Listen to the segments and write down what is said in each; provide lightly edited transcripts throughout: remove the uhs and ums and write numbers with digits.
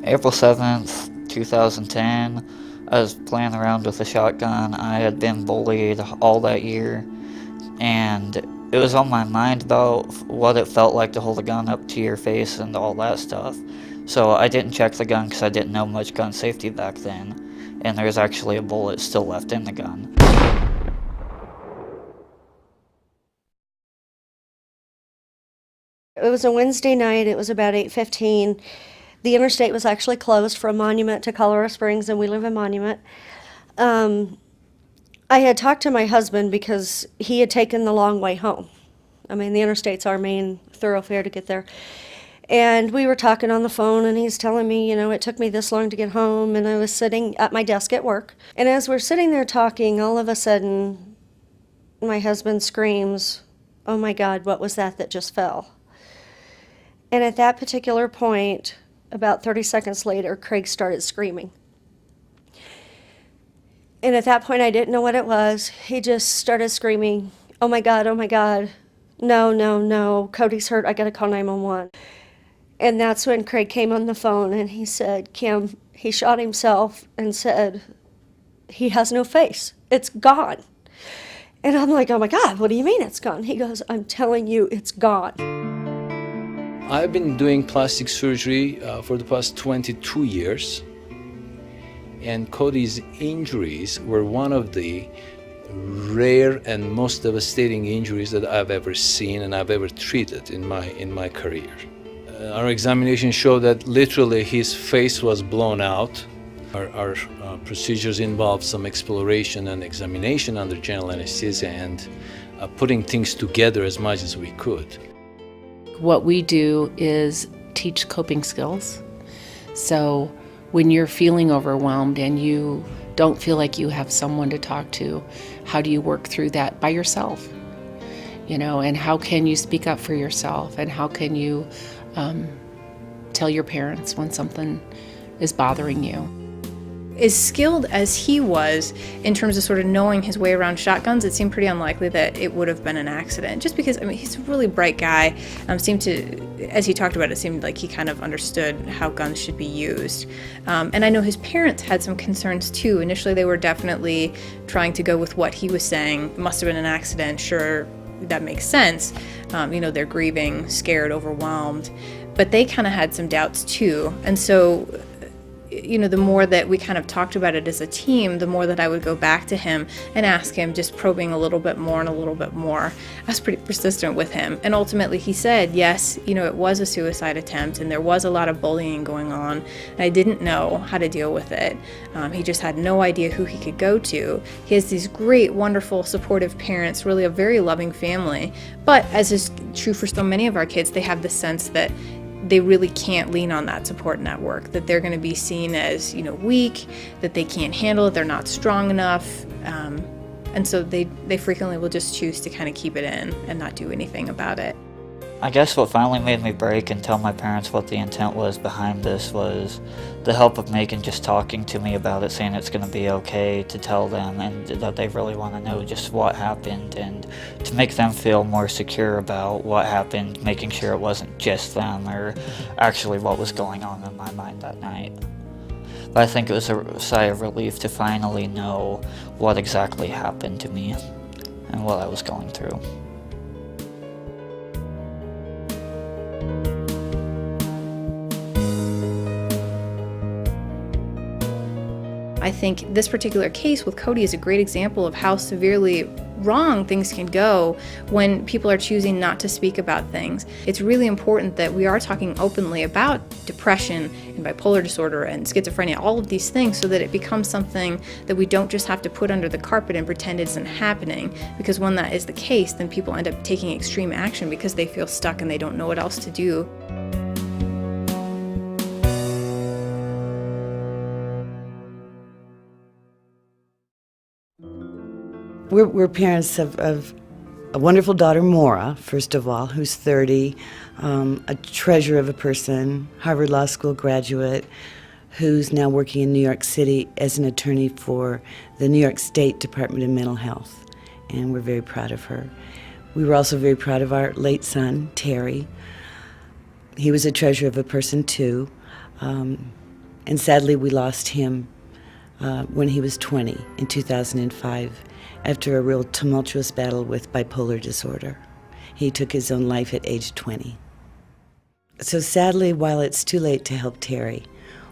April 7th, 2010, I was playing around with a shotgun. I had been bullied all that year, and it was on my mind about what it felt like to hold a gun up to your face and all that stuff. So I didn't check the gun because I didn't know much gun safety back then, and there was actually a bullet still left in the gun. It was a Wednesday night. It was about 8:15. The interstate was actually closed from Monument to Colorado Springs, and we live in Monument. I had talked to my husband because he had taken the long way home. I mean, the interstate's our main thoroughfare to get there. And we were talking on the phone, and he's telling me, it took me this long to get home, and I was sitting at my desk at work. And as we're sitting there talking, all of a sudden, my husband screams, "Oh my God, what was that just fell?" And at that particular point, about 30 seconds later, Craig started screaming. And at that point, I didn't know what it was. He just started screaming, "Oh my God, oh my God. No, no, no. Cody's hurt. I got to call 911." And that's when Craig came on the phone and he said, "Kim, he shot himself," and said, "He has no face. It's gone." And I'm like, "Oh my God, what do you mean it's gone?" He goes, "I'm telling you, it's gone." I've been doing plastic surgery for the past 22 years. And Cody's injuries were one of the rare and most devastating injuries that I've ever seen and I've ever treated in my career. Our examination showed that literally his face was blown out. Our procedures involved some exploration and examination under general anesthesia and putting things together as much as we could. What we do is teach coping skills. So when you're feeling overwhelmed and you don't feel like you have someone to talk to, how do you work through that by yourself? And how can you speak up for yourself? And how can you tell your parents when something is bothering you? As skilled as he was in terms of sort of knowing his way around shotguns, it seemed pretty unlikely that it would have been an accident. Just because, he's a really bright guy. Seemed to, as he talked about it, seemed like he kind of understood how guns should be used. And I know his parents had some concerns too. Initially, they were definitely trying to go with what he was saying. It must have been an accident. Sure, that makes sense. They're grieving, scared, overwhelmed. But they kind of had some doubts too. And so the more that we kind of talked about it as a team, the more that I would go back to him and ask him, just probing a little bit more and a little bit more. I was pretty persistent with him. And ultimately he said, yes, it was a suicide attempt and there was a lot of bullying going on. And I didn't know how to deal with it. He just had no idea who he could go to. He has these great, wonderful, supportive parents, really a very loving family. But as is true for so many of our kids, they have the sense that they really can't lean on that support network, that they're going to be seen as, weak, that they can't handle it, they're not strong enough. And so they frequently will just choose to kind of keep it in and not do anything about it. I guess what finally made me break and tell my parents what the intent was behind this was the help of Megan just talking to me about it, saying it's going to be okay to tell them and that they really want to know just what happened and to make them feel more secure about what happened, making sure it wasn't just them or actually what was going on in my mind that night. But I think it was a sigh of relief to finally know what exactly happened to me and what I was going through. I think this particular case with Cody is a great example of how severely wrong things can go when people are choosing not to speak about things. It's really important that we are talking openly about depression and bipolar disorder and schizophrenia, all of these things, so that it becomes something that we don't just have to put under the carpet and pretend it isn't happening. Because when that is the case, then people end up taking extreme action because they feel stuck and they don't know what else to do. We're parents of a wonderful daughter, Maura, first of all, who's 30, a treasure of a person, Harvard Law School graduate, who's now working in New York City as an attorney for the New York State Department of Mental Health, and we're very proud of her. We were also very proud of our late son, Terry. He was a treasure of a person, too. And sadly, we lost him when he was 20 in 2005 after a real tumultuous battle with bipolar disorder. He took his own life at age 20. So sadly, while it's too late to help Terry,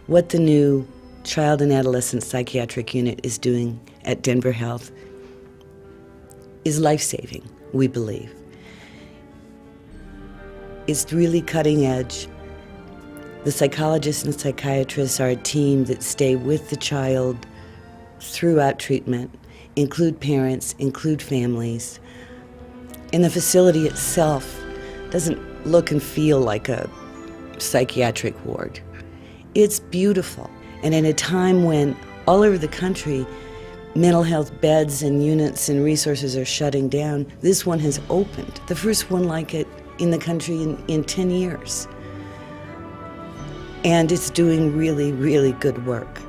what the new Child and Adolescent Psychiatric Unit is doing at Denver Health is life-saving, we believe. It's really cutting edge. The psychologists and psychiatrists are a team that stay with the child throughout treatment, include parents, include families. And the facility itself doesn't look and feel like a psychiatric ward. It's beautiful. And in a time when all over the country, mental health beds and units and resources are shutting down, this one has opened. The first one like it in the country in 10 years. And it's doing really, really good work.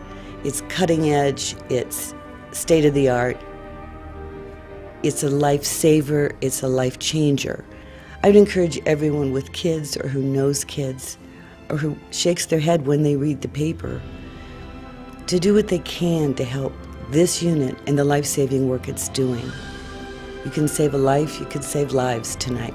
It's cutting edge, it's state of the art, it's a lifesaver, it's a life changer. I would encourage everyone with kids or who knows kids or who shakes their head when they read the paper to do what they can to help this unit and the life-saving work it's doing. You can save a life, you can save lives tonight.